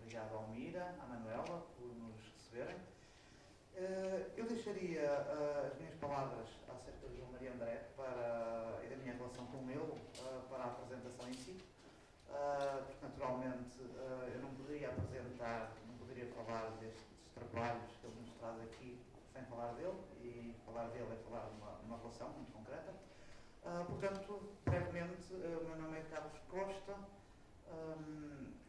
obrigado ao Mira, à Manuela, por nos receberem. Eu deixaria as minhas palavras acerca de João Maria André e da minha relação com ele para a apresentação em si. Porque naturalmente eu não poderia apresentar, não poderia falar destes trabalhos que ele nos traz aqui sem falar dele, e falar dele é falar de uma relação muito concreta. Portanto, brevemente, o meu nome é Carlos Costa,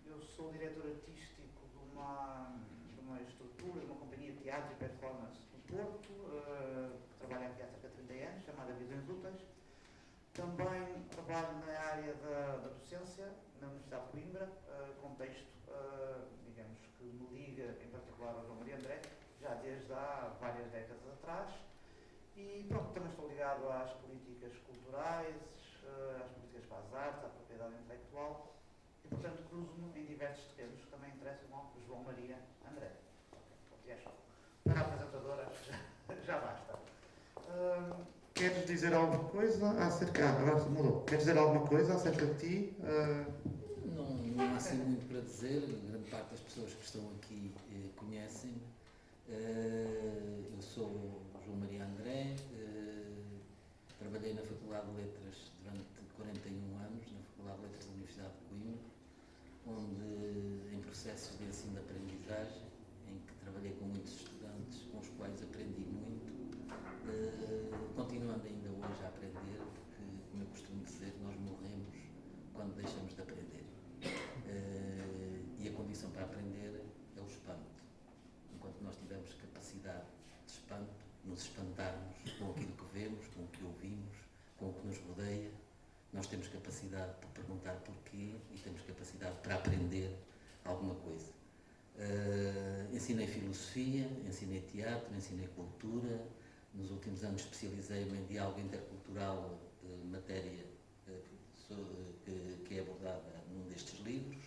eu sou diretor artístico de uma estrutura, de uma companhia de teatro e performance do Porto, que trabalha aqui há cerca de 30 anos, chamada Visões Úteis. Também trabalho na área da docência na Universidade de Coimbra, contexto, digamos, que me liga em particular ao João Maria André, já desde há várias décadas atrás. E pronto, também estou ligado às políticas culturais, às políticas para as artes, à propriedade intelectual, e portanto cruzo-me em diversos terrenos que também interessam ao João Maria André. Para a apresentadora já basta. Queres dizer alguma coisa acerca... Agora mudou. Queres dizer alguma coisa acerca de ti? Não há assim muito para dizer. Grande parte das pessoas que estão aqui conhecem-me. Eu sou João Maria André, trabalhei na Faculdade de Letras durante 41 anos, na Faculdade de Letras da Universidade de Coimbra, onde em processos de ensino-aprendizagem, em que trabalhei com muitos estudantes, com os quais aprendi muito, continuando ainda hoje a aprender, porque, como eu costumo dizer, nós morremos quando deixamos de aprender. E a condição para aprender é o espanto. Enquanto nós tivermos capacidade de espanto, nos espantarmos com aquilo que vemos, com o que ouvimos, com o que nos rodeia, nós temos capacidade para perguntar porquê e temos capacidade para aprender alguma coisa. Ensinei filosofia, ensinei teatro, ensinei cultura. Nos últimos anos especializei-me em diálogo intercultural, matéria que é abordada num destes livros.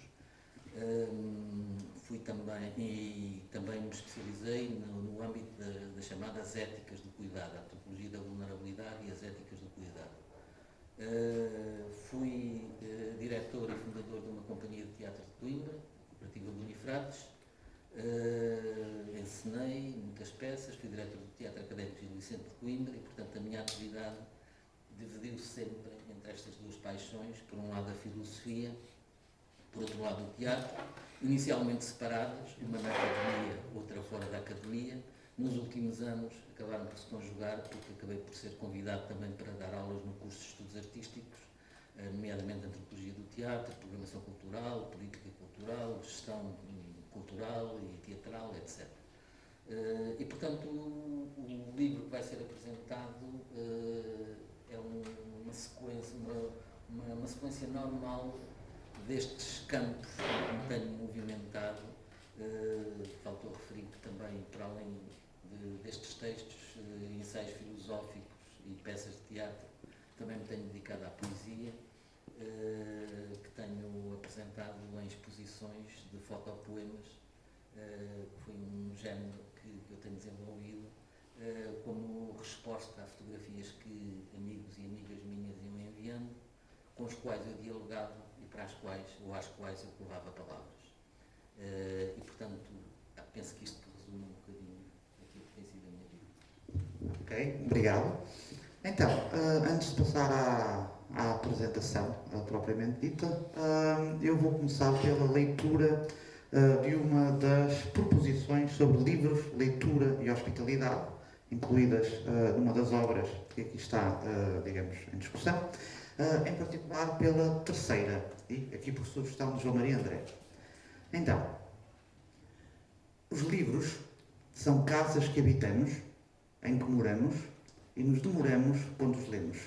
Fui também me especializei no âmbito das chamadas éticas do cuidado, a antropologia da vulnerabilidade e as éticas do cuidado. Fui diretor e fundador de uma companhia de teatro de Coimbra, Cooperativa de Unifrates. Ensinei muitas peças, fui diretor do Teatro Académico Gil Vicente de Coimbra e, portanto, a minha atividade dividiu-se sempre entre estas duas paixões, por um lado a filosofia, por outro lado o teatro, inicialmente separadas, uma na academia, outra fora da academia. Nos últimos anos acabaram por se conjugar, porque acabei por ser convidado também para dar aulas no curso de Estudos Artísticos, nomeadamente Antropologia do Teatro, Programação Cultural, Política Cultural, Gestão Cultural e Teatral, etc. E, portanto, o livro que vai ser apresentado é uma sequência normal destes campos que me tenho movimentado. Faltou referir que também, para além destes textos, ensaios filosóficos e peças de teatro, também me tenho dedicado à poesia, que tenho apresentado em exposições de fotopoemas, que foi um género que eu tenho desenvolvido como resposta a fotografias que amigos e amigas minhas iam enviando, com os quais eu dialogava e para as quais, ou às quais eu colocava palavras. E, portanto, penso que isto resume um bocadinho aquilo que tem sido a minha vida. Ok, obrigado. Então, antes de passar à apresentação propriamente dita, eu vou começar pela leitura de uma das proposições sobre livros, leitura e hospitalidade, incluídas numa das obras que aqui está, digamos, em discussão, em particular pela terceira, e aqui por sugestão de João Maria André. Então, os livros são casas que habitamos, em que moramos e nos demoramos quando os lemos.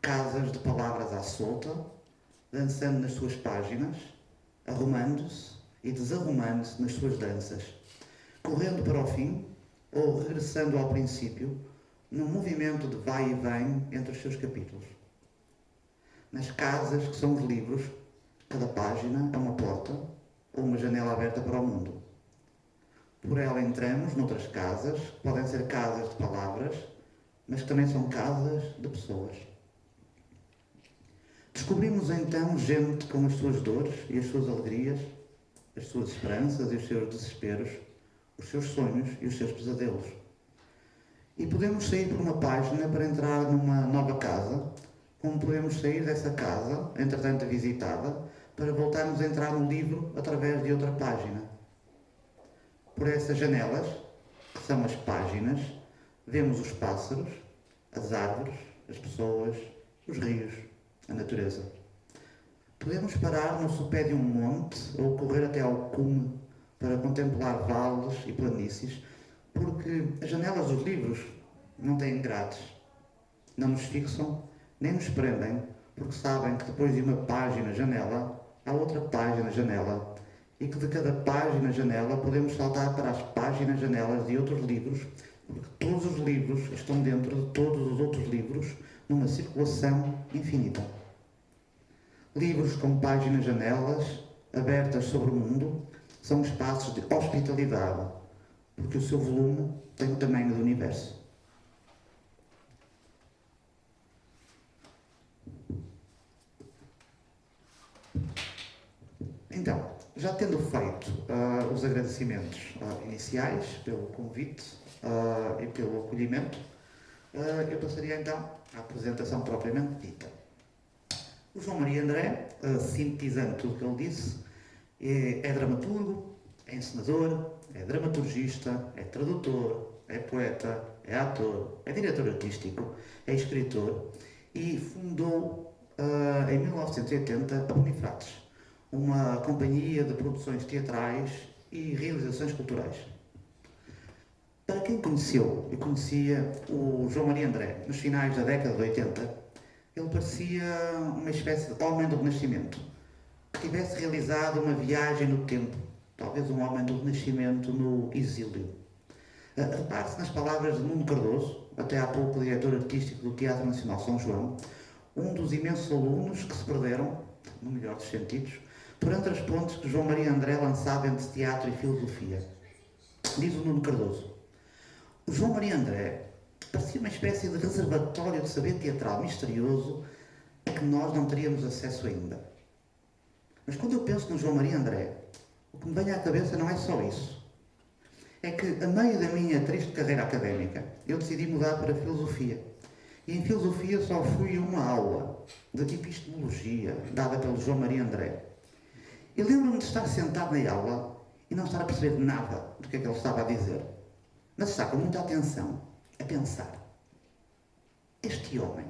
Casas de palavras à solta, dançando nas suas páginas, arrumando-se e desarrumando-se nas suas danças, correndo para o fim ou regressando ao princípio, num movimento de vai e vem entre os seus capítulos. Nas casas que são os livros, cada página é uma porta ou uma janela aberta para o mundo. Por ela entramos noutras casas, que podem ser casas de palavras, mas que também são casas de pessoas. Descobrimos então gente com as suas dores e as suas alegrias, as suas esperanças e os seus desesperos, os seus sonhos e os seus pesadelos. E podemos sair por uma página para entrar numa nova casa, como podemos sair dessa casa, entretanto visitada, para voltarmos a entrar no livro através de outra página. Por essas janelas, que são as páginas, vemos os pássaros, as árvores, as pessoas, os rios, a natureza. Podemos parar no sopé de um monte ou correr até ao cume para contemplar vales e planícies, porque as janelas dos livros não têm grades, não nos fixam nem nos prendem, porque sabem que depois de uma página janela há outra página janela e que de cada página janela podemos saltar para as páginas janelas de outros livros, porque todos os livros estão dentro de todos os outros livros numa circulação infinita. Livros com páginas janelas abertas sobre o mundo são espaços de hospitalidade, porque o seu volume tem o tamanho do universo. Então, já tendo feito os agradecimentos iniciais pelo convite e pelo acolhimento, eu passaria então à apresentação propriamente dita. O João Maria André, sintetizando tudo o que ele disse, é dramaturgo, é encenador, é dramaturgista, é tradutor, é poeta, é ator, é diretor artístico, é escritor e fundou em 1980 a Bonifrates, uma companhia de produções teatrais e realizações culturais. Para quem conheceu e conhecia o João Maria André nos finais da década de 80, ele parecia uma espécie de homem do Renascimento, que tivesse realizado uma viagem no tempo, talvez um homem do Renascimento no exílio. Repare-se nas palavras de Nuno Cardoso, até há pouco diretor artístico do Teatro Nacional São João, um dos imensos alunos que se perderam, no melhor dos sentidos, perante as pontes que João Maria André lançava entre teatro e filosofia. Diz o Nuno Cardoso: o João Maria André parecia uma espécie de reservatório de saber teatral misterioso a que nós não teríamos acesso ainda. Mas quando eu penso no João Maria André, o que me vem à cabeça não é só isso. É que, a meio da minha triste carreira académica, eu decidi mudar para a filosofia. E em filosofia só fui a uma aula de epistemologia dada pelo João Maria André. E lembro-me de estar sentado na aula e não estar a perceber nada do que é que ele estava a dizer. Mas está com muita atenção a pensar. Este homem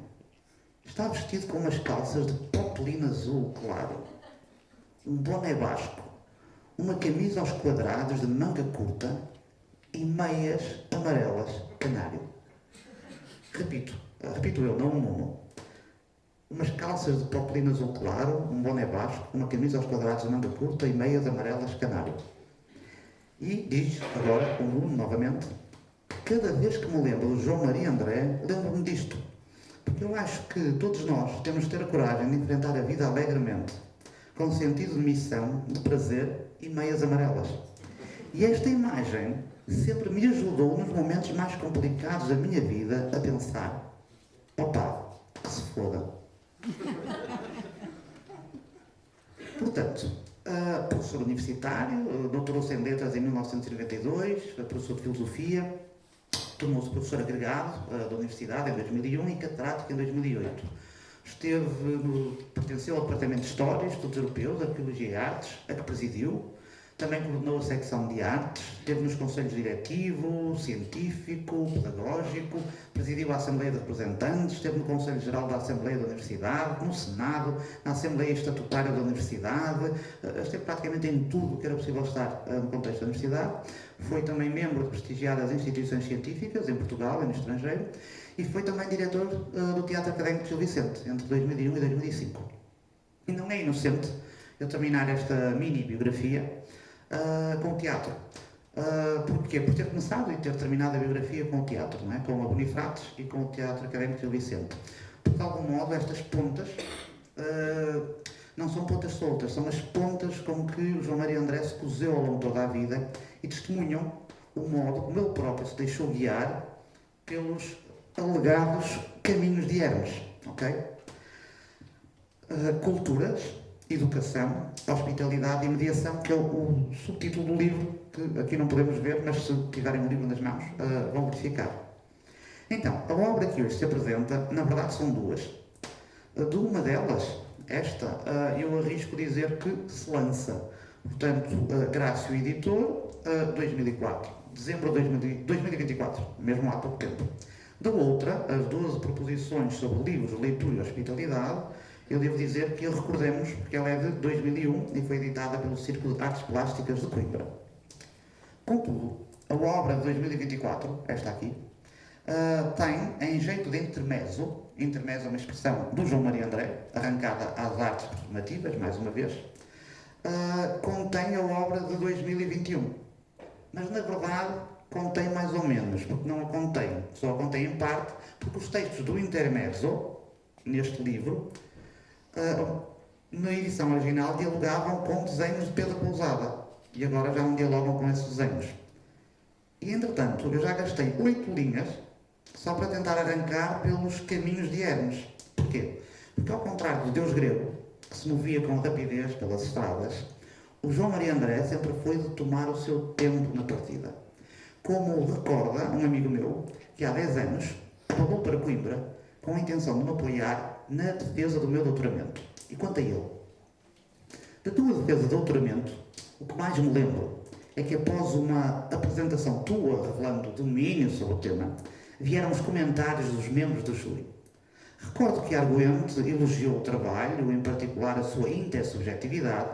está vestido com umas calças de popelina azul claro, um boné basco, uma camisa aos quadrados de manga curta e meias amarelas canário. Repito eu, não um mono. Umas calças de popelina azul claro, um boné basco, uma camisa aos quadrados de manga curta e meias amarelas canário. E diz agora, o Nuno novamente, que cada vez que me lembro do João Maria André, lembro-me disto. Porque eu acho que todos nós temos de ter a coragem de enfrentar a vida alegremente, com sentido de missão, de prazer e meias amarelas. E esta imagem sempre me ajudou nos momentos mais complicados da minha vida a pensar: opa, que se foda. Portanto, professor universitário, doutorou-se em letras em 1992, professor de filosofia, tornou-se professor agregado da universidade em 2001 e catedrático em 2008. Pertenceu ao Departamento de História, Estudos Europeus, Arqueologia e Artes, a que presidiu. Também coordenou a secção de artes, esteve nos conselhos diretivo, científico, pedagógico, presidiu a Assembleia de Representantes, esteve no Conselho Geral da Assembleia da Universidade, no Senado, na Assembleia Estatutária da Universidade, esteve praticamente em tudo o que era possível estar no contexto da Universidade. Foi também membro de prestigiadas instituições científicas em Portugal e no estrangeiro e foi também diretor do Teatro Académico de Gil Vicente, entre 2001 e 2005. E não é inocente eu terminar esta mini-biografia com o teatro. Porquê? Por ter começado e ter terminado a biografia com o teatro, não é? Com a Bonifrates e com o Teatro Académico de Gil Vicente. Porque, de algum modo, estas pontas não são pontas soltas, são as pontas com que o João Maria André se coseu ao longo de toda a vida e testemunham o modo como ele próprio se deixou guiar pelos alegados caminhos de Hermes. Okay? Culturas educação, hospitalidade e mediação, que é o subtítulo do livro, que aqui não podemos ver, mas se tiverem o livro nas mãos, vão verificar. Então, a obra que hoje se apresenta, na verdade são duas. De uma delas, esta, eu arrisco dizer que se lança, portanto, Grácio Editor, 2004, dezembro de 2024, mesmo há pouco tempo. Da outra, as 12 proposições sobre livros, leitura e hospitalidade, eu devo dizer que recordemos, porque ela é de 2001 e foi editada pelo Círculo de Artes Plásticas de Coimbra. Contudo, a obra de 2024, esta aqui, tem, em jeito de intermezzo é uma expressão do João Maria André, arrancada às artes performativas, mais uma vez, contém a obra de 2021. Mas, na verdade, contém mais ou menos, porque não a contém, só a contém em parte, porque os textos do intermezzo, neste livro, na edição original, dialogavam com desenhos de Pedro Pousada, e agora já não dialogam com esses desenhos. E, entretanto, eu já gastei 8 linhas só para tentar arrancar pelos caminhos de Hermes. Porquê? Porque, ao contrário do deus grego, que se movia com rapidez pelas estradas, o João Maria André sempre foi de tomar o seu tempo na partida. Como recorda um amigo meu, que há 10 anos falou para Coimbra com a intenção de me apoiar na defesa do meu doutoramento. E quanto a ele? Da tua defesa de doutoramento, o que mais me lembro é que após uma apresentação tua revelando domínio sobre o tema, vieram os comentários dos membros do júri. Recordo que Arguente elogiou o trabalho, em particular a sua intersubjetividade,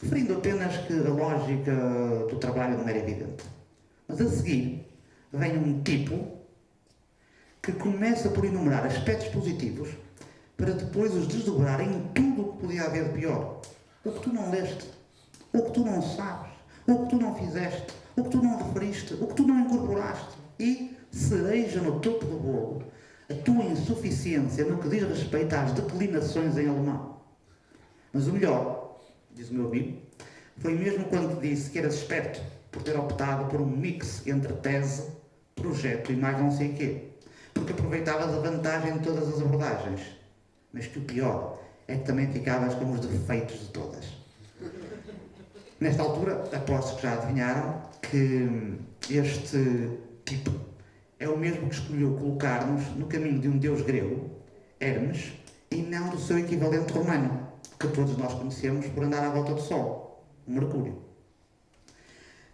referindo apenas que a lógica do trabalho não era evidente. Mas a seguir vem um tipo que começa por enumerar aspectos positivos para depois os desdobrar em tudo o que podia haver de pior. O que tu não leste, o que tu não sabes, o que tu não fizeste, o que tu não referiste, o que tu não incorporaste. E, cereja no topo do bolo, a tua insuficiência no que diz respeito às declinações em alemão. Mas o melhor, diz o meu amigo, foi mesmo quando te disse que eras esperto por ter optado por um mix entre tese, projeto e mais não sei o quê, porque aproveitavas a vantagem de todas as abordagens, mas que o pior é que também ficavas com os defeitos de todas. Nesta altura, aposto que já adivinharam que este tipo é o mesmo que escolheu colocar-nos no caminho de um deus grego, Hermes, e não do seu equivalente romano, que todos nós conhecemos por andar à volta do Sol, o Mercúrio.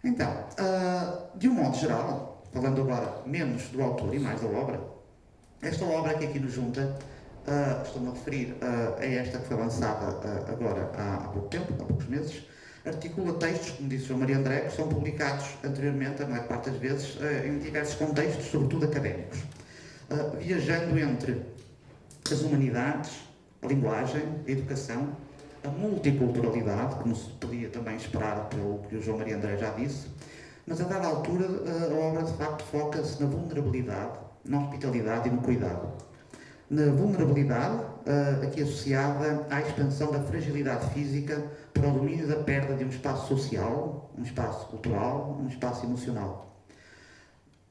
Então, de um modo geral, falando agora menos do autor e mais da obra, esta obra que aqui nos junta, estou-me a referir a esta que foi lançada agora há pouco tempo, há poucos meses, articula textos, como disse João Maria André, que são publicados anteriormente, a maior parte das vezes, em diversos contextos, sobretudo académicos, viajando entre as humanidades, a linguagem, a educação, a multiculturalidade, como se podia também esperar pelo que o João Maria André já disse, mas a dada altura a obra de facto foca-se na vulnerabilidade, na hospitalidade e no cuidado. Na vulnerabilidade, aqui associada à expansão da fragilidade física para o domínio da perda de um espaço social, um espaço cultural, um espaço emocional.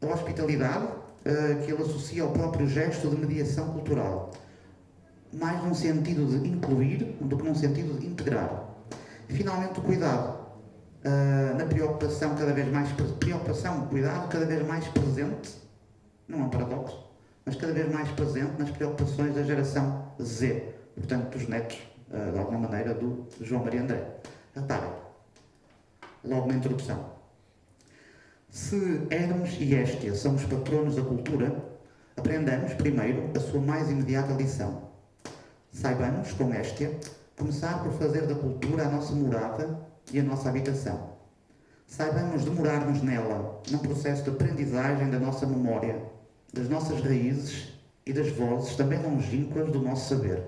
A hospitalidade, que ele associa ao próprio gesto de mediação cultural, mais num sentido de incluir do que num sentido de integrar. E, finalmente, o cuidado, na preocupação cada vez mais cuidado cada vez mais presente, não é um paradoxo, mas cada vez mais presente nas preocupações da geração Z, portanto dos netos, de alguma maneira, do João Maria André. Reparem, logo na introdução. Se Hermes e Héstia são os patronos da cultura, aprendamos primeiro a sua mais imediata lição. Saibamos, com Héstia, começar por fazer da cultura a nossa morada e a nossa habitação. Saibamos demorar-nos nela, num processo de aprendizagem da nossa memória, das nossas raízes e das vozes também longínquas do nosso saber.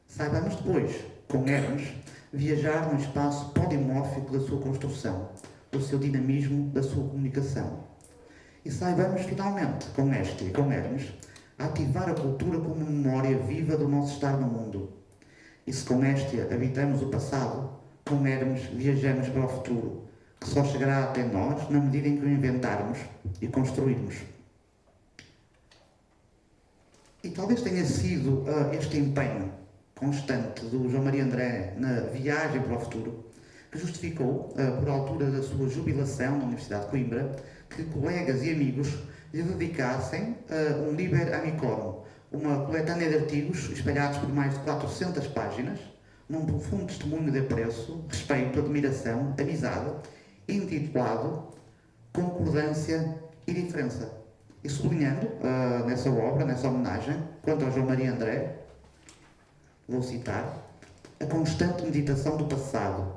Saibamos depois, com Hermes, viajar no espaço polimórfico da sua construção, do seu dinamismo, da sua comunicação. E saibamos, finalmente, com Héstia e com Hermes, ativar a cultura como memória viva do nosso estar no mundo. E se com Héstia habitamos o passado, com Hermes viajamos para o futuro, que só chegará até nós na medida em que o inventarmos e construirmos. E talvez tenha sido este empenho constante do João Maria André na viagem para o futuro, que justificou, por altura da sua jubilação na Universidade de Coimbra, que colegas e amigos lhe dedicassem um Liber Amicorum, uma coletânea de artigos espalhados por mais de 400 páginas, num profundo testemunho de apreço, respeito, admiração, amizade, intitulado Concordância e Diferença. E sublinhando nessa obra, nessa homenagem, quanto ao João Maria André, vou citar, a constante meditação do passado,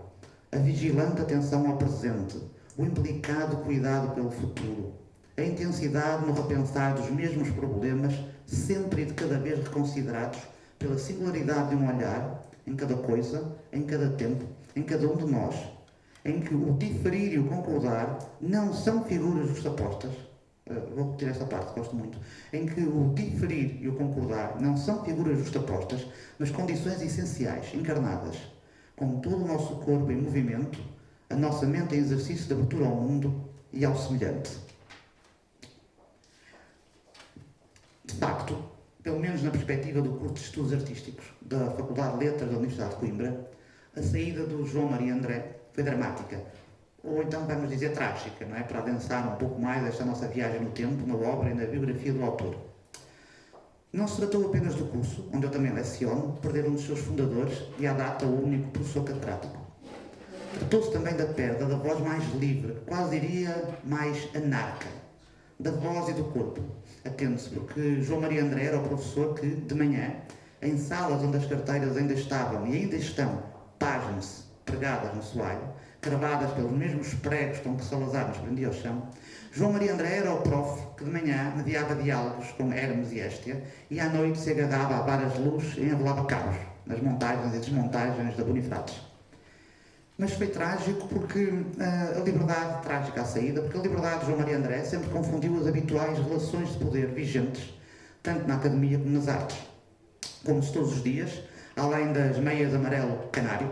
a vigilante atenção ao presente, o implicado cuidado pelo futuro, a intensidade no repensar dos mesmos problemas, sempre e de cada vez reconsiderados pela singularidade de um olhar, em cada coisa, em cada tempo, em cada um de nós, em que o diferir e o concordar não são figuras justapostas, vou repetir esta parte, gosto muito, em que o diferir e o concordar não são figuras justapostas, mas condições essenciais, encarnadas, com todo o nosso corpo em movimento, a nossa mente em exercício de abertura ao mundo e ao semelhante. De facto, pelo menos na perspectiva do curso de Estudos Artísticos da Faculdade de Letras da Universidade de Coimbra, a saída do João Maria André foi dramática, ou então vamos dizer trágica, não é? Para adensar um pouco mais esta nossa viagem no tempo, na obra e na biografia do autor. Não se tratou apenas do curso, onde eu também leciono, perder um dos seus fundadores e à data o único professor catedrático. Tratou-se também da perda da voz mais livre, quase diria mais anarca, da voz e do corpo. Atente-se, porque João Maria André era o professor que, de manhã, em salas onde as carteiras ainda estavam e ainda estão, páginas pregadas no soalho, cravadas pelos mesmos pregos com que Salazar nos prendia ao chão, João Maria André era o prof que de manhã mediava diálogos com Hermes e Héstia e à noite se agarrava a varas de luz e enrolava cabos nas montagens e desmontagens da Bonifrates. Mas foi trágico porque a liberdade, trágica à saída, porque a liberdade de João Maria André sempre confundiu as habituais relações de poder vigentes, tanto na academia como nas artes. Como se todos os dias, além das meias amarelo canário,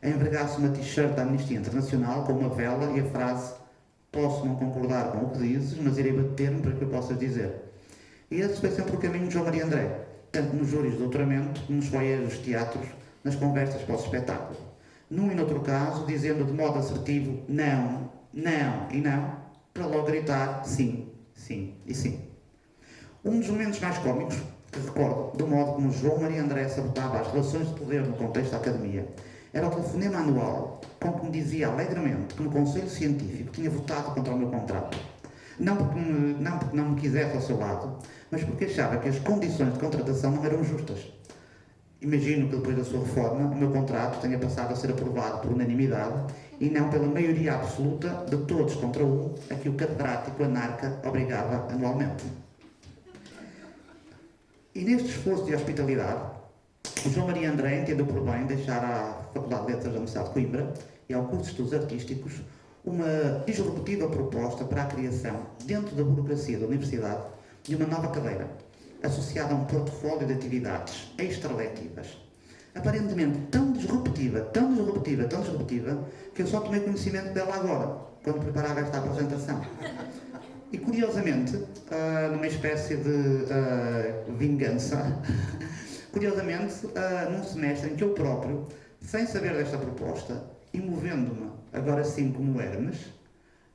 envergasse uma t-shirt da Amnistia Internacional com uma vela e a frase "Posso não concordar com o que dizes, mas irei bater-me para que o possas dizer". E esse foi sempre o caminho de João Maria André, tanto nos júris de doutoramento, como nos foyers dos teatros, nas conversas pós-espetáculo. Num e noutro caso, dizendo de modo assertivo não, não e não, para logo gritar sim, sim e sim. Um dos momentos mais cómicos que recordo do modo como João Maria André sabotava as relações de poder no contexto da academia era o telefonema anual com que me dizia alegremente que no Conselho Científico tinha votado contra o meu contrato. Não porque não me quisesse ao seu lado, mas porque achava que as condições de contratação não eram justas. Imagino que depois da sua reforma o meu contrato tenha passado a ser aprovado por unanimidade e não pela maioria absoluta de todos contra um a que o catedrático anarca obrigava anualmente. E neste esforço de hospitalidade, o João Maria André entendeu por bem deixar à Faculdade de Letras da Universidade de Coimbra e ao curso de Estudos Artísticos uma disruptiva proposta para a criação, dentro da burocracia da Universidade, de uma nova cadeira, associada a um portfólio de atividades extraletivas, aparentemente tão disruptiva, que eu só tomei conhecimento dela agora, quando preparava esta apresentação. E curiosamente, numa espécie de vingança, num semestre em que eu próprio, sem saber desta proposta, e movendo-me, agora sim como Hermes,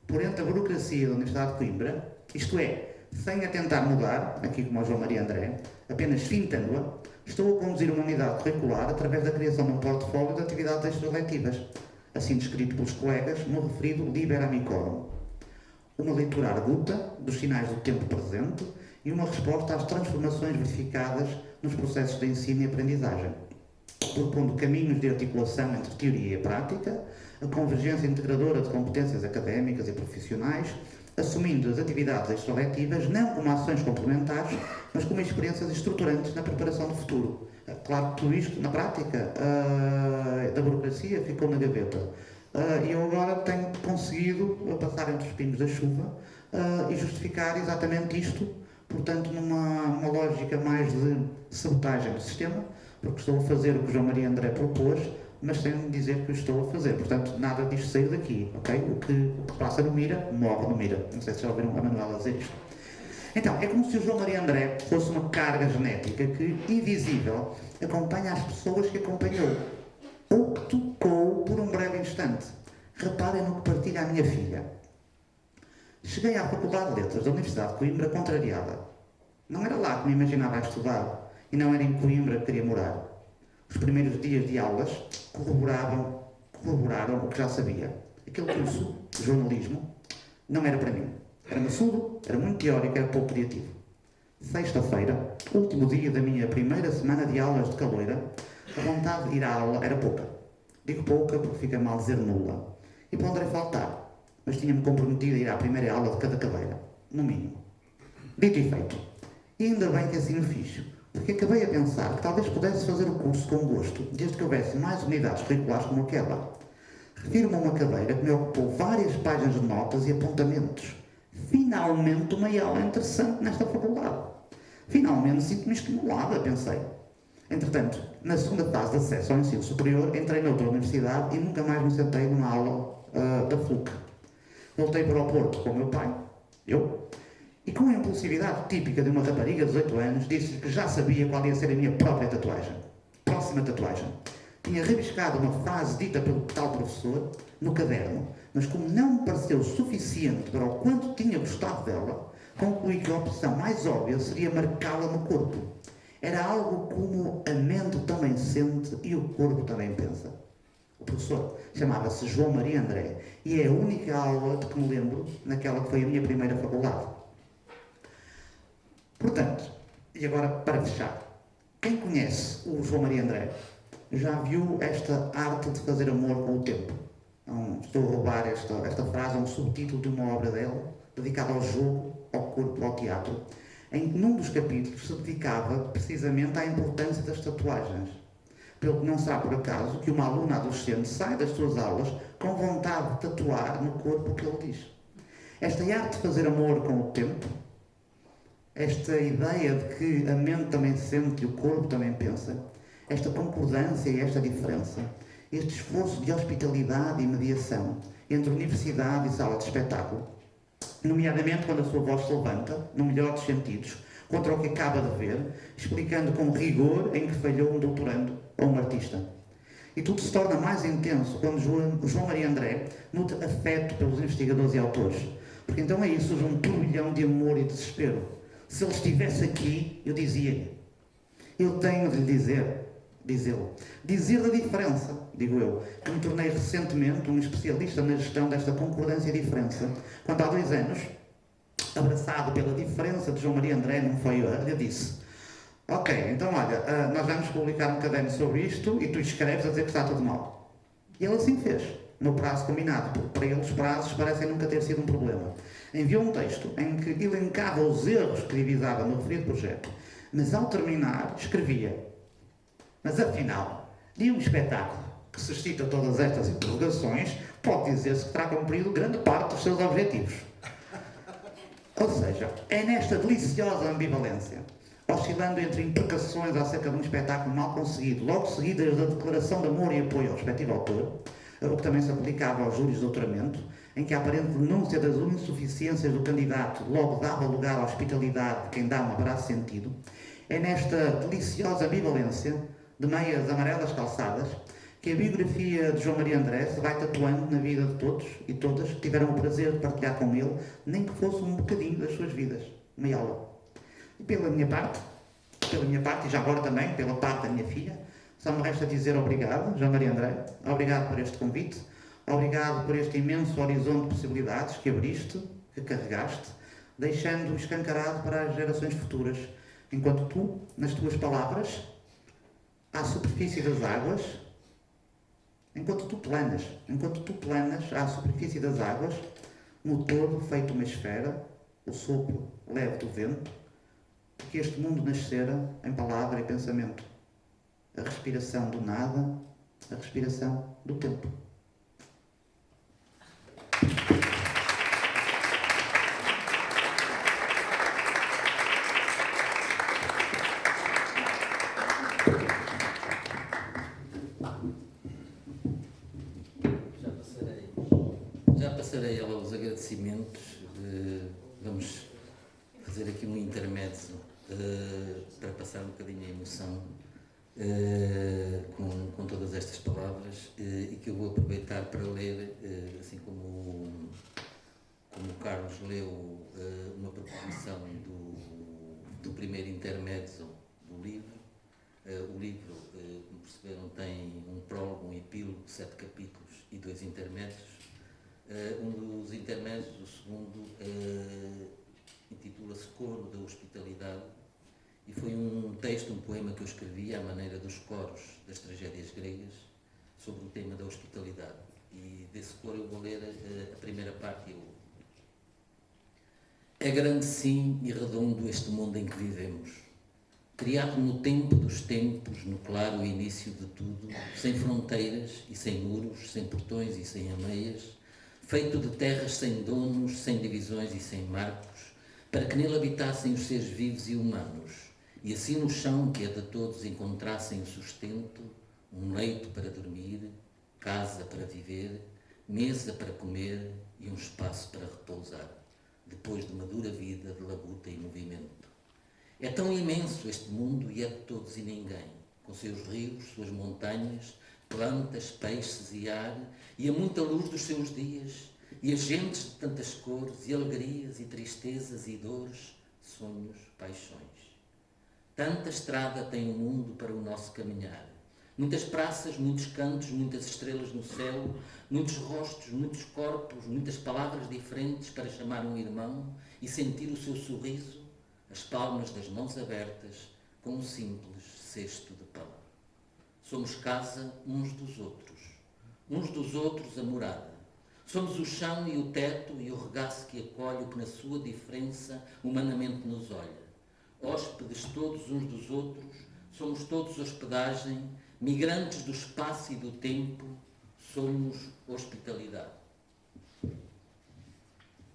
por entre a burocracia da Universidade de Coimbra, isto é, sem a tentar mudar, aqui como o João Maria André, apenas fintando-a, estou a conduzir uma unidade curricular através da criação de um portfólio de atividades extraletivas, assim descrito pelos colegas no referido Liber Amicorum. Uma leitura arguta dos sinais do tempo presente e uma resposta às transformações verificadas nos processos de ensino e aprendizagem, propondo caminhos de articulação entre teoria e prática, a convergência integradora de competências académicas e profissionais, assumindo as atividades extraletivas não como ações complementares, mas como experiências estruturantes na preparação do futuro. Claro que tudo isto, na prática, da burocracia ficou na gaveta. E eu agora tenho conseguido passar entre os pingos da chuva e justificar exatamente isto, portanto, numa lógica mais de sabotagem do sistema, porque estou a fazer o que João Maria André propôs, mas sem dizer que o estou a fazer. Portanto, nada disto saiu daqui, ok? O que passa no Mira, morre no Mira. Não sei se já ouviram a Manuela dizer isto. Então, é como se o João Maria André fosse uma carga genética que, invisível, acompanha as pessoas que acompanhou ou que tocou por um breve instante. Reparem no que partilha a minha filha. Cheguei à Faculdade de Letras da Universidade de Coimbra contrariada. Não era lá que me imaginava a estudar e não era em Coimbra que queria morar. Os primeiros dias de aulas corroboraram o que já sabia. Aquele curso, jornalismo, não era para mim. Era maçudo, era muito teórico, era pouco criativo. Sexta-feira, último dia da minha primeira semana de aulas de caloira, a vontade de ir à aula era pouca. Digo pouca porque fica mal dizer nula. E ponderei faltar, mas tinha-me comprometido a ir à primeira aula de cada cadeira, no mínimo. Dito e feito. E ainda bem que assim o fiz, porque acabei a pensar que talvez pudesse fazer o curso com gosto, desde que houvesse mais unidades curriculares como aquela. Refiro-me a uma cadeira que me ocupou várias páginas de notas e apontamentos. Finalmente uma aula interessante nesta faculdade. Finalmente sinto-me estimulada, pensei. Entretanto, na segunda fase de acesso ao ensino superior, entrei noutra universidade e nunca mais me sentei numa aula da FLUC. Voltei para o Porto com o meu pai, e com a impulsividade típica de uma rapariga de 18 anos, disse-lhe que já sabia qual ia ser a minha própria tatuagem. Próxima tatuagem. Tinha rabiscado uma frase dita pelo tal professor no caderno, mas como não me pareceu suficiente para o quanto tinha gostado dela, concluí que a opção mais óbvia seria marcá-la no corpo. Era algo como a mente também sente e o corpo também pensa. O professor chamava-se João Maria André e é a única aula de que me lembro naquela que foi a minha primeira faculdade. Portanto, e agora para fechar, quem conhece o João Maria André já viu esta arte de fazer amor com o tempo. Estou a roubar esta frase, é um subtítulo de uma obra dele, dedicada ao jogo, ao corpo, ao teatro, em que num dos capítulos se dedicava precisamente à importância das tatuagens. Pelo que não será por acaso que uma aluna adolescente sai das suas aulas com vontade de tatuar no corpo o que ele diz. Esta arte de fazer amor com o tempo, esta ideia de que a mente também sente e o corpo também pensa, esta concordância e esta diferença, este esforço de hospitalidade e mediação entre universidade e sala de espetáculo, nomeadamente quando a sua voz se levanta, no melhor dos sentidos, contra o que acaba de ver, explicando com rigor em que falhou um doutorando ou um artista. E tudo se torna mais intenso quando João Maria André nutre afeto pelos investigadores e autores, porque então aí surge um turbilhão de amor e desespero. Se ele estivesse aqui, eu dizia-lhe. Eu tenho de lhe dizer da diferença, digo eu, que me tornei recentemente um especialista na gestão desta concordância e diferença, quando há 2 anos, abraçado pela diferença de João Maria André num foyer, eu disse: ok, então olha, nós vamos publicar um caderno sobre isto e tu escreves a dizer que está tudo mal. E ele assim fez, no prazo combinado, porque para ele os prazos parecem nunca ter sido um problema. Enviou um texto em que elencava os erros que divisava no referido projeto, mas ao terminar escrevia: mas afinal, de um espetáculo que suscita todas estas interrogações, pode dizer-se que terá cumprido grande parte dos seus objetivos. Ou seja, é nesta deliciosa ambivalência, oscilando entre imprecações acerca de um espetáculo mal conseguido, logo seguidas da declaração de amor e apoio ao respectivo autor, o que também se aplicava aos júris de doutoramento, em que a aparente denúncia das insuficiências do candidato logo dava lugar à hospitalidade de quem dá um abraço sentido, é nesta deliciosa ambivalência de meias amarelas calçadas que a biografia de João Maria André se vai tatuando na vida de todos e todas que tiveram o prazer de partilhar com ele, nem que fosse um bocadinho das suas vidas, uma aula. E pela minha parte, e já agora também pela parte da minha filha, só me resta dizer obrigado, João Maria André, obrigado por este convite, obrigado por este imenso horizonte de possibilidades que abriste, que carregaste, deixando-o escancarado para as gerações futuras, enquanto tu, nas tuas palavras, à superfície das águas, enquanto tu planas à superfície das águas, no todo feito uma esfera, o sopro leve do vento, que este mundo nascera em palavra e pensamento, a respiração do nada, a respiração do tempo. Já passarei aos agradecimentos. Vamos fazer aqui um intermezzo para passar um bocadinho a emoção com todas estas palavras e que eu vou aproveitar para ler, assim como o Carlos leu uma proposição do primeiro intermezzo do livro. O livro, como perceberam, tem um prólogo, um epílogo, 7 capítulos e 2 intermédios. Um dos intermédios, o segundo, intitula-se Coro da Hospitalidade, e foi um texto, um poema que eu escrevi à maneira dos coros das tragédias gregas sobre o tema da hospitalidade. E desse coro eu vou ler a primeira parte. É grande, sim, e redondo este mundo em que vivemos, criado no tempo dos tempos, no claro início de tudo, sem fronteiras e sem muros, sem portões e sem ameias, feito de terras sem donos, sem divisões e sem marcos, para que nele habitassem os seres vivos e humanos, e assim no chão que é de todos encontrassem o sustento, um leito para dormir, casa para viver, mesa para comer e um espaço para repousar, depois de uma dura vida de labuta e movimento. É tão imenso este mundo e é de todos e ninguém, com seus rios, suas montanhas, plantas, peixes e ar, e a muita luz dos seus dias, e as gentes de tantas cores, e alegrias, e tristezas, e dores, sonhos, paixões. Tanta estrada tem o mundo para o nosso caminhar. Muitas praças, muitos cantos, muitas estrelas no céu, muitos rostos, muitos corpos, muitas palavras diferentes para chamar um irmão e sentir o seu sorriso, as palmas das mãos abertas, com um simples cesto de pão. Somos casa uns dos outros a morada. Somos o chão e o teto e o regaço que acolhe o que na sua diferença humanamente nos olha. Hóspedes todos uns dos outros, somos todos hospedagem, migrantes do espaço e do tempo, somos hospitalidade.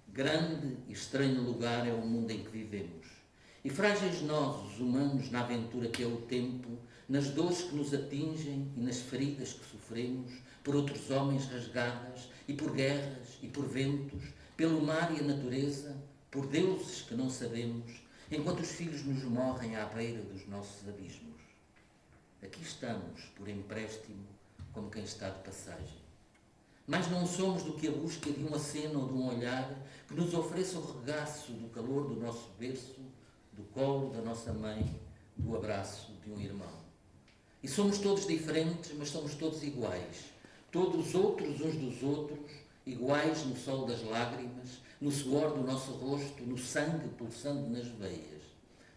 Grande e estranho lugar é o mundo em que vivemos. E frágeis nós, os humanos, na aventura que é o tempo, nas dores que nos atingem e nas feridas que sofremos, por outros homens rasgadas, e por guerras, e por ventos, pelo mar e a natureza, por deuses que não sabemos, enquanto os filhos nos morrem à beira dos nossos abismos. Aqui estamos, por empréstimo, como quem está de passagem. Mas não somos do que a busca de um aceno ou de um olhar que nos ofereça o regaço do calor do nosso berço, do colo da nossa mãe, do abraço de um irmão. E somos todos diferentes, mas somos todos iguais. Todos outros uns dos outros, iguais no sol das lágrimas, no suor do nosso rosto, no sangue pulsando nas veias.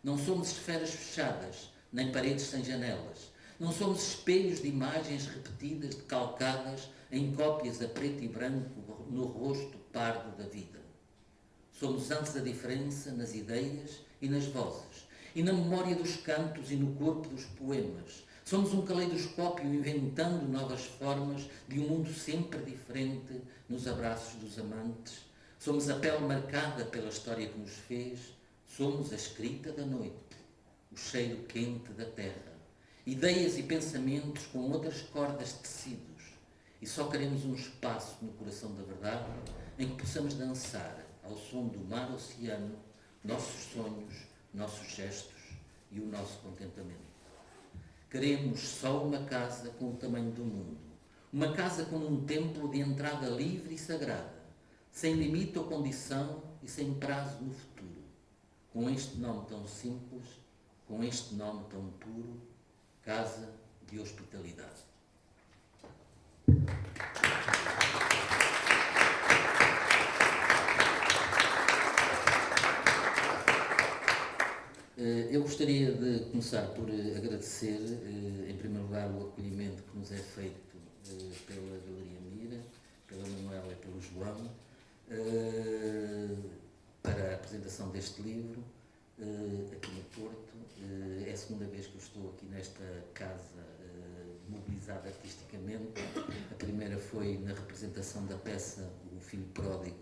Não somos esferas fechadas, nem paredes sem janelas. Não somos espelhos de imagens repetidas, decalcadas em cópias a preto e branco no rosto pardo da vida. Somos antes a diferença nas ideias e nas vozes, e na memória dos cantos e no corpo dos poemas. Somos um caleidoscópio inventando novas formas de um mundo sempre diferente nos abraços dos amantes. Somos a pele marcada pela história que nos fez. Somos a escrita da noite, o cheiro quente da terra. Ideias e pensamentos com outras cordas tecidos. E só queremos um espaço no coração da verdade em que possamos dançar ao som do mar-oceano, nossos sonhos, nossos gestos e o nosso contentamento. Queremos só uma casa com o tamanho do mundo, uma casa como um templo de entrada livre e sagrada, sem limite ou condição e sem prazo no futuro. Com este nome tão simples, com este nome tão puro, Casa de Hospitalidade. Eu gostaria de começar por agradecer, em primeiro lugar, o acolhimento que nos é feito pela Galeria Mira, pela Manuela e pelo João, para a apresentação deste livro aqui no Porto. É a segunda vez que eu estou aqui nesta casa mobilizada artisticamente. A primeira foi na representação da peça O Filho Pródigo,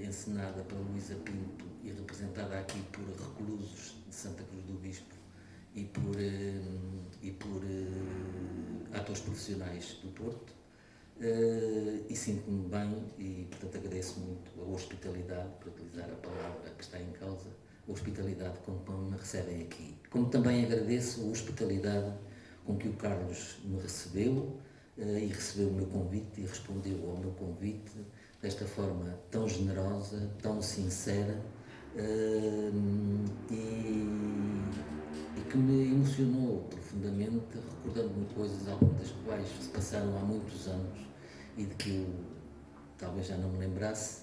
encenada pela Luísa Pinto e representada aqui por reclusos de Santa Cruz do Bispo e por atores profissionais do Porto. e sinto-me bem e, portanto, agradeço muito a hospitalidade, para utilizar a palavra que está em causa, a hospitalidade com que me recebem aqui. Como também agradeço a hospitalidade com que o Carlos me recebeu e recebeu o meu convite e respondeu ao meu convite desta forma tão generosa, tão sincera e que me emocionou profundamente, recordando-me coisas, algumas das quais se passaram há muitos anos e de que eu talvez já não me lembrasse,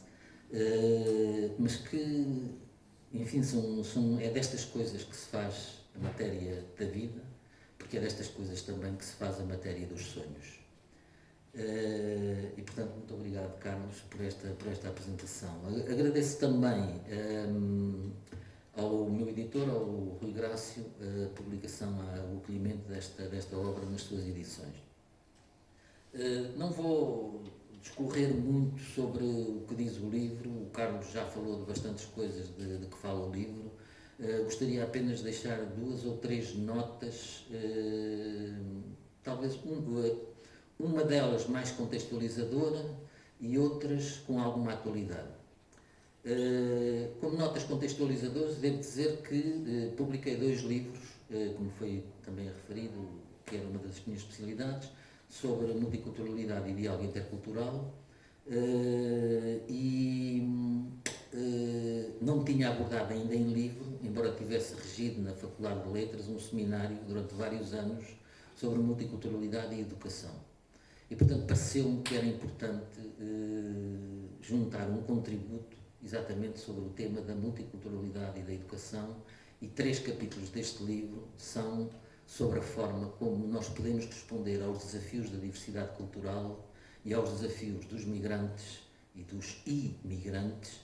mas que, enfim, é destas coisas que se faz a matéria da vida, porque é destas coisas também que se faz a matéria dos sonhos. E, portanto, muito obrigado, Carlos, por esta apresentação. Agradeço também ao meu editor, ao Rui Grácio, a publicação, o acolhimento desta obra nas suas edições. Não vou discorrer muito sobre o que diz o livro, o Carlos já falou de bastantes coisas de que fala o livro. Gostaria apenas de deixar 2 ou 3 notas, talvez uma delas mais contextualizadora e outras com alguma atualidade. Como notas contextualizadoras, devo dizer que publiquei 2 livros, como foi também referido, que era uma das minhas especialidades, sobre multiculturalidade e diálogo intercultural, e não me tinha abordado ainda em livro, embora tivesse regido na Faculdade de Letras um seminário durante vários anos sobre multiculturalidade e educação. E, portanto, pareceu-me que era importante juntar um contributo exatamente sobre o tema da multiculturalidade e da educação, e 3 capítulos deste livro são sobre a forma como nós podemos responder aos desafios da diversidade cultural e aos desafios dos migrantes e dos imigrantes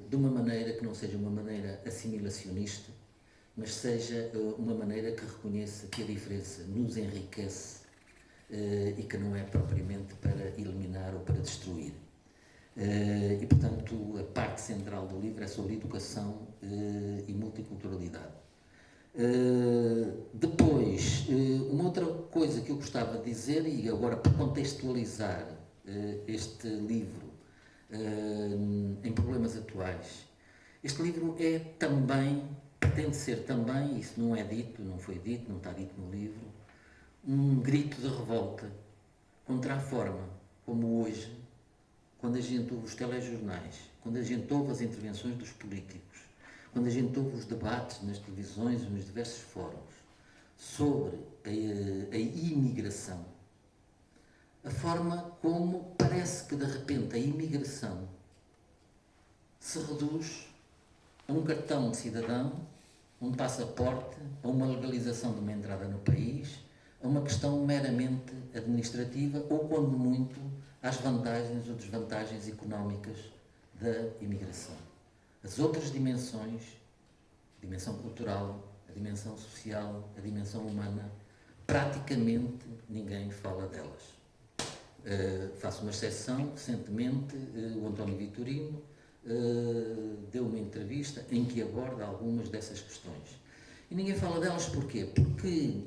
de uma maneira que não seja uma maneira assimilacionista, mas seja uma maneira que reconheça que a diferença nos enriquece e que não é propriamente para eliminar ou para destruir. E, portanto, a parte central do livro é sobre educação e multiculturalidade. Depois, uma outra coisa que eu gostava de dizer, e agora para contextualizar este livro em problemas atuais, este livro é também, pretende ser também, isso não é dito, não foi dito, não está dito no livro, um grito de revolta contra a forma como hoje, quando a gente ouve os telejornais, quando a gente ouve as intervenções dos políticos, quando a gente ouve os debates nas televisões e nos diversos fóruns sobre a imigração, a forma como parece que de repente a imigração se reduz a um cartão de cidadão, a um passaporte, a uma legalização de uma entrada no país, a uma questão meramente administrativa ou, quando muito, às vantagens ou desvantagens económicas da imigração. As outras dimensões, a dimensão cultural, a dimensão social, a dimensão humana, praticamente ninguém fala delas. Faço uma exceção, recentemente o António Vitorino deu uma entrevista em que aborda algumas dessas questões. E ninguém fala delas porquê? Porque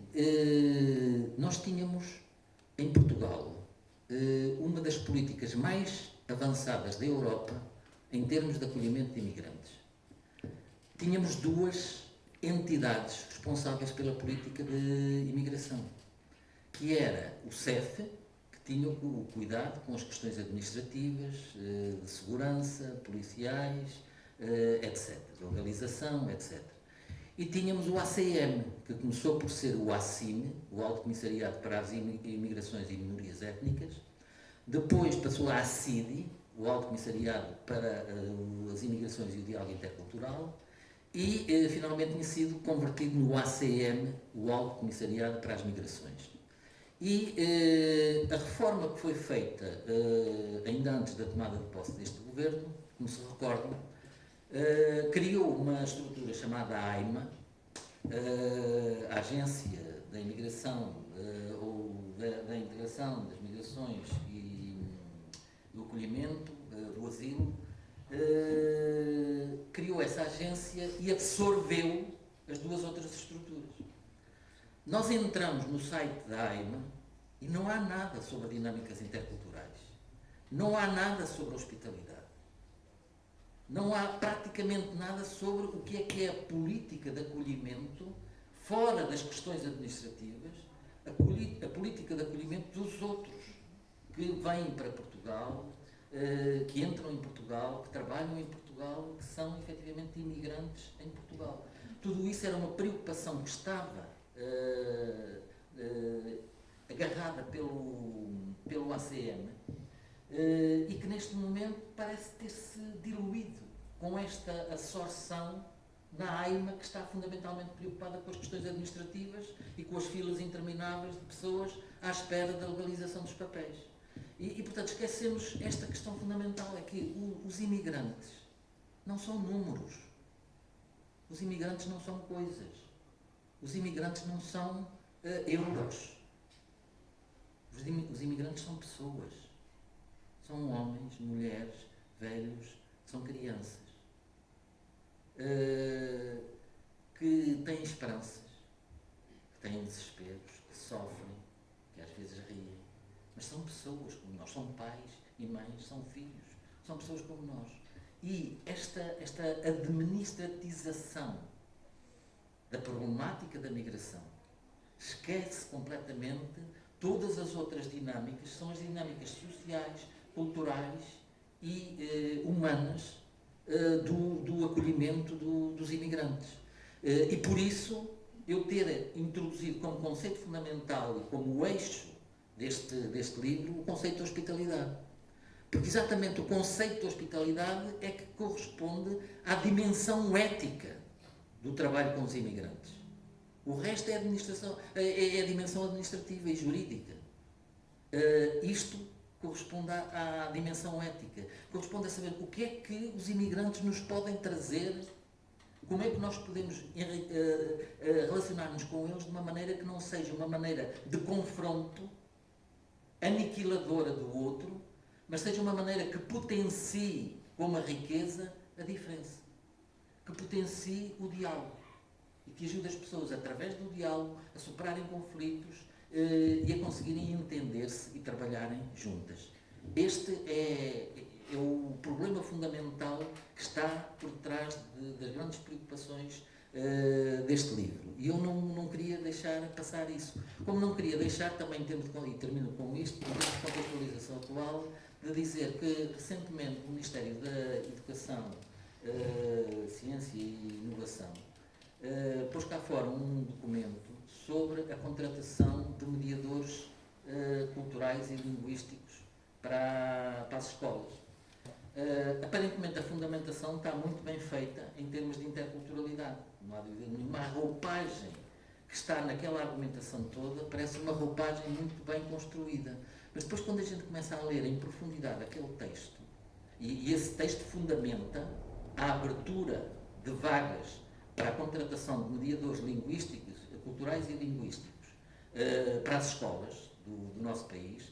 nós tínhamos em Portugal uma das políticas mais avançadas da Europa em termos de acolhimento de imigrantes. Tínhamos 2 entidades responsáveis pela política de imigração, que era o CEF, que tinha o cuidado com as questões administrativas, de segurança, policiais, etc., legalização, etc. E tínhamos o ACM, que começou por ser o ACIM, o Alto Comissariado para as Imigrações e Minorias Étnicas, depois passou a ACIDI, o Alto Comissariado para as Imigrações e o Diálogo Intercultural, e finalmente tinha sido convertido no ACM, o Alto Comissariado para as Migrações. E a reforma que foi feita ainda antes da tomada de posse deste governo, como se recordam, criou uma estrutura chamada AIMA, a Agência da Imigração ou da Integração das Migrações e do Acolhimento, do Asilo, criou essa agência e absorveu as 2 outras estruturas. Nós entramos no site da AIMA E não há nada sobre dinâmicas interculturais. Não há nada sobre hospitalidade. Não há praticamente nada sobre o que é a política de acolhimento, fora das questões administrativas, a política de acolhimento dos outros que vêm para Portugal, que entram em Portugal, que trabalham em Portugal, que são efetivamente imigrantes em Portugal. Tudo isso era uma preocupação que estava agarrada pelo ACM e que neste momento parece ter-se diluído com esta absorção na AIMA, que está fundamentalmente preocupada com as questões administrativas e com as filas intermináveis de pessoas à espera da legalização dos papéis. E portanto, esquecemos esta questão fundamental, é que os imigrantes não são números. Os imigrantes não são coisas. Os imigrantes não são euros. Os imigrantes são pessoas. São homens, mulheres, velhos, são crianças. Que têm esperanças, que têm desesperos, que sofrem, que às vezes riem. Mas são pessoas como nós. São pais e mães, são filhos. São pessoas como nós. E esta administratização da problemática da migração esquece completamente todas as outras dinâmicas, são as dinâmicas sociais, culturais e humanas do acolhimento dos imigrantes. E por isso eu ter introduzido como conceito fundamental e como eixo deste livro o conceito de hospitalidade. Porque exatamente o conceito de hospitalidade é que corresponde à dimensão ética do trabalho com os imigrantes. O resto é a dimensão administrativa e jurídica. Isto corresponde à dimensão ética. Corresponde a saber o que é que os imigrantes nos podem trazer, como é que nós podemos relacionar-nos com eles de uma maneira que não seja uma maneira de confronto, aniquiladora do outro, mas seja uma maneira que potencie, como a riqueza, a diferença. Que potencie o diálogo. E que ajude as pessoas, através do diálogo, a superarem conflitos e a conseguirem entender-se e trabalharem juntas. Este é o problema fundamental que está por trás das grandes preocupações deste livro. E eu não queria deixar passar isso. Como não queria deixar também, e termino com isto, em termos de contextualização atual, de dizer que recentemente o Ministério da Educação, Ciência e Inovação pôs cá fora um documento sobre a contratação de mediadores culturais e linguísticos para as escolas. Aparentemente a fundamentação está muito bem feita em termos de interculturalidade. Não há dúvida nenhuma. A roupagem que está naquela argumentação toda parece uma roupagem muito bem construída. Mas depois, quando a gente começa a ler em profundidade aquele texto, e esse texto fundamenta a abertura de vagas para a contratação de mediadores linguísticos, culturais e linguísticos para as escolas do nosso país,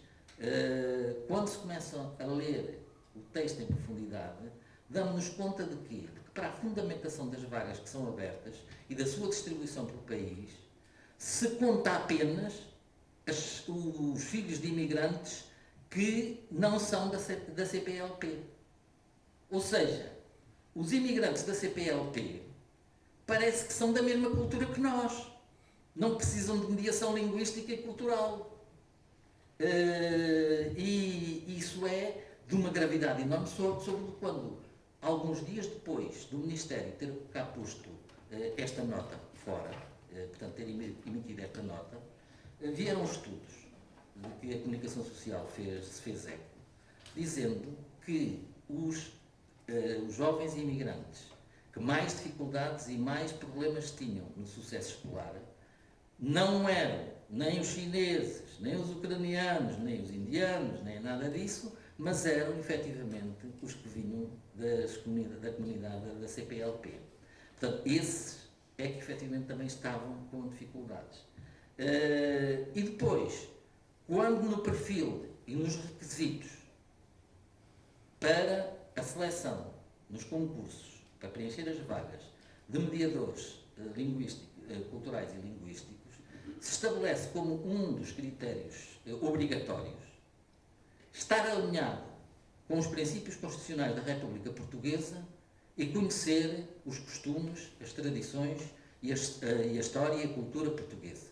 quando se começa a ler o texto em profundidade, damos-nos conta de quê? De que para a fundamentação das vagas que são abertas e da sua distribuição pelo país, se conta apenas os filhos de imigrantes que não são da CPLP. Ou seja, os imigrantes da CPLP parece que são da mesma cultura que nós. Não precisam de mediação linguística e cultural. E isso é de uma gravidade enorme, sobretudo quando, alguns dias depois do Ministério ter cá posto esta nota fora, portanto ter emitido esta nota, vieram estudos de que a comunicação social se fez eco, dizendo que os jovens imigrantes que mais dificuldades e mais problemas tinham no sucesso escolar não eram nem os chineses, nem os ucranianos, nem os indianos, nem nada disso, mas eram efetivamente os que vinham da comunidade da CPLP. Portanto, esses é que efetivamente também estavam com dificuldades. E depois, quando no perfil e nos requisitos para a seleção nos concursos, para preencher as vagas de mediadores culturais e linguísticos, se estabelece como um dos critérios obrigatórios estar alinhado com os princípios constitucionais da República Portuguesa e conhecer os costumes, as tradições e a história e a cultura portuguesa.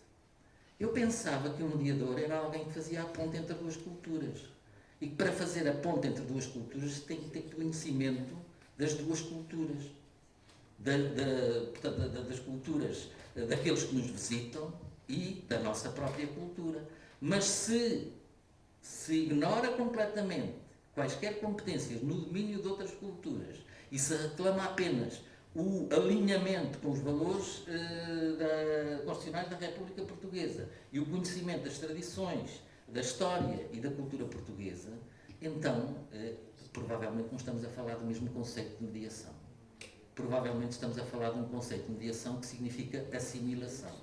Eu pensava que o mediador era alguém que fazia a ponte entre duas culturas e que para fazer a ponte entre duas culturas tem que ter conhecimento das duas culturas, das culturas daqueles que nos visitam e da nossa própria cultura. Mas se ignora completamente quaisquer competências no domínio de outras culturas e se reclama apenas o alinhamento com os valores constitucionais da República Portuguesa e o conhecimento das tradições, da história e da cultura portuguesa, então, provavelmente não estamos a falar do mesmo conceito de mediação. Provavelmente estamos a falar de um conceito de mediação que significa assimilação.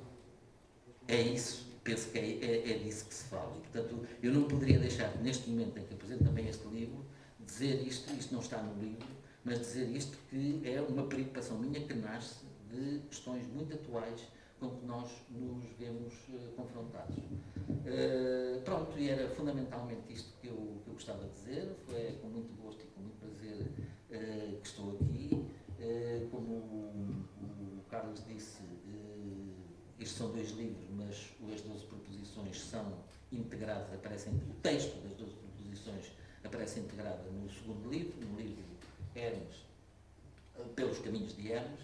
É isso, penso que é disso que se fala. E, portanto, eu não poderia deixar, neste momento em que apresento também este livro, dizer isto não está no livro, mas dizer isto que é uma preocupação minha que nasce de questões muito atuais com que nós nos vemos confrontados. Pronto, e era fundamentalmente isto que eu gostava de dizer. Foi com muito gosto e com muito prazer que estou aqui. Como o Carlos disse, estes são 2 livros, mas as 12 proposições são integradas, o texto das 12 proposições aparece integrado no segundo livro, no livro Hermes, Pelos Caminhos de Hermes,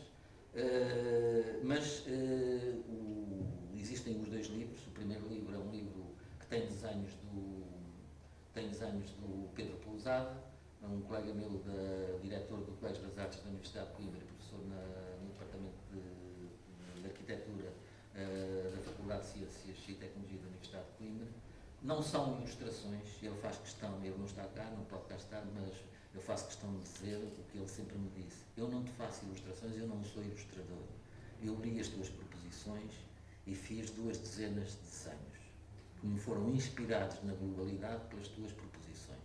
mas existem os 2 livros. O primeiro livro é um livro que tem desenhos do Pedro Pousada, um colega meu, diretor do Colégio das Artes da Universidade de Coimbra, professor no Departamento de Arquitetura da Faculdade de Ciências e Tecnologia da Universidade de Coimbra. Não são ilustrações, ele faz questão, ele não está cá, não pode cá estar, mas eu faço questão de dizer o que ele sempre me disse: eu não te faço ilustrações, eu não sou ilustrador. Eu li as tuas proposições e fiz 2 dezenas de desenhos que me foram inspirados na globalidade pelas tuas proposições.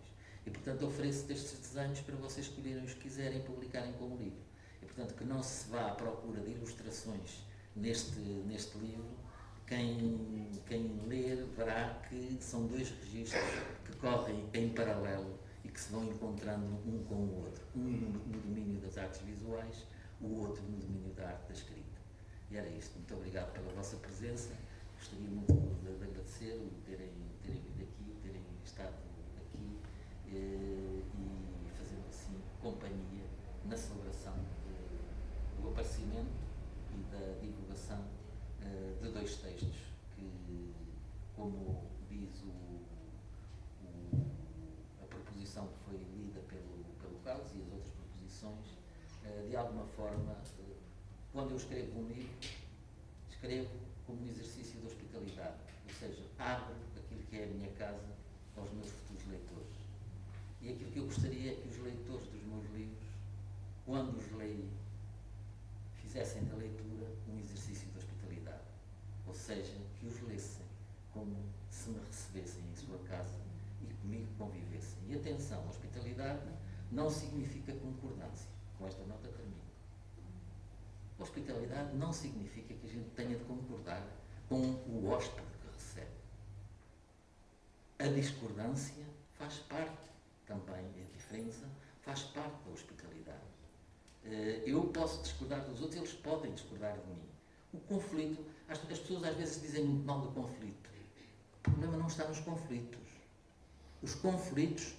E, portanto, ofereço estes desenhos para vocês escolherem os que quiserem e publicarem como livro. E, portanto, que não se vá à procura de ilustrações neste livro. Quem ler verá que são 2 registros que correm em paralelo e que se vão encontrando um com o outro. Um no domínio das artes visuais, o outro no domínio da arte da escrita. E era isto. Muito obrigado pela vossa presença. Gostaria muito de agradecer terem vindo aqui, terem estado aqui e fazendo assim companhia na celebração do aparecimento e da divulgação de 2 textos que, como diz a proposição que foi lida pelo Carlos e as outras proposições, de alguma forma, quando eu escrevo um livro, escrevo como um exercício de hospitalidade, ou seja, abro aquilo que é a minha casa aos meus futuros leitores. E aquilo que eu gostaria é que os leitores dos meus livros, quando os leem, fizessem da leitura um exercício de hospitalidade, ou seja, que os lessem como se me recebessem em sua casa e comigo convivessem. E atenção, hospitalidade não significa concordância. Com esta nota termino. Hospitalidade não significa que a gente tenha de concordar com o hóspede que recebe. A discordância faz parte também, a diferença faz parte da hospitalidade. Eu posso discordar dos outros, eles podem discordar de mim. O conflito, as pessoas às vezes dizem muito mal do conflito. O problema não está nos conflitos. Os conflitos,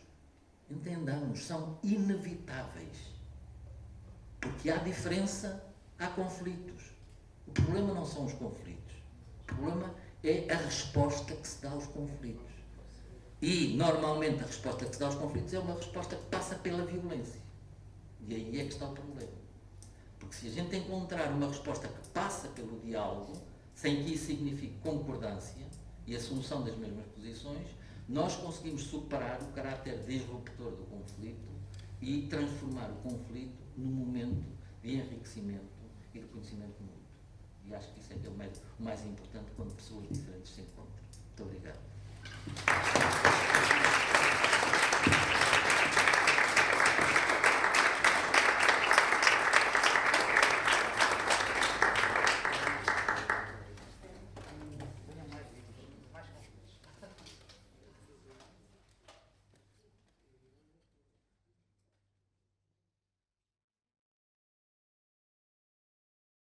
entendamos, são inevitáveis. Porque há diferença, há conflitos. O problema não são os conflitos. O problema é a resposta que se dá aos conflitos. E, normalmente, a resposta que se dá aos conflitos é uma resposta que passa pela violência. E aí é que está o problema. Porque se a gente encontrar uma resposta que passa pelo diálogo, sem que isso signifique concordância e assunção das mesmas posições, nós conseguimos superar o caráter disruptor do conflito e transformar o conflito num momento de enriquecimento e de conhecimento mútuo. E acho que isso é que é o mais importante quando pessoas diferentes se encontram. Muito obrigado.